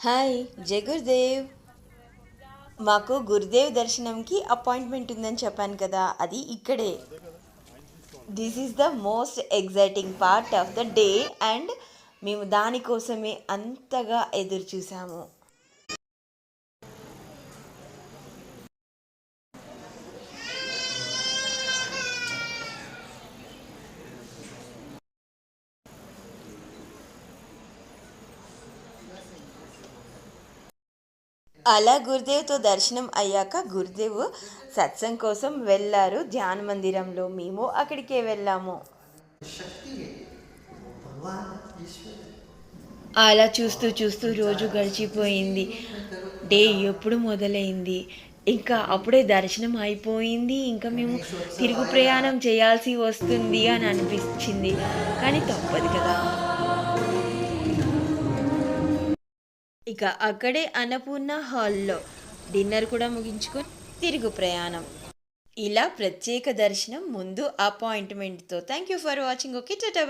Hi జై గురుదేవ్. మాకు గురుదేవ్ దర్శనంకి అపాయింట్మెంట్ ఉందని చెప్పాను కదా, అది ఇక్కడే. This is the most exciting part of the day and మేము దానికోసమే అంతగా ఎదురు చూసాము. అలా గురుదేవ్తో దర్శనం అయ్యాక గురుదేవ్ సత్సంగ్ కోసం వెళ్ళారు ధ్యాన మందిరంలో. మేము అక్కడికే వెళ్ళాము. शक्ति है भगवान ईश्वर है। అలా చూస్తూ చూస్తూ రోజు గడిచిపోయింది. जीवन में करो డే ఎప్పుడు మొదలైంది, ఇంకా అప్పుడే దర్శనం అయిపోయింది, ఇంకా మేము गणेशोत्सव తిరుగు आएगा। ప్రయాణం చేయాల్సి వస్తుంది అని అనిపించింది. కానీ తప్పదు కదా. ఇక అక్కడే అన్నపూర్ణ హాల్లో డిన్నర్ కూడా ముగించుకొని తిరుగు ప్రయాణం. ఇలా ప్రత్యేక దర్శనం ముందు అపాయింట్మెంట్తో. Thank you for watching. Okay, Tata.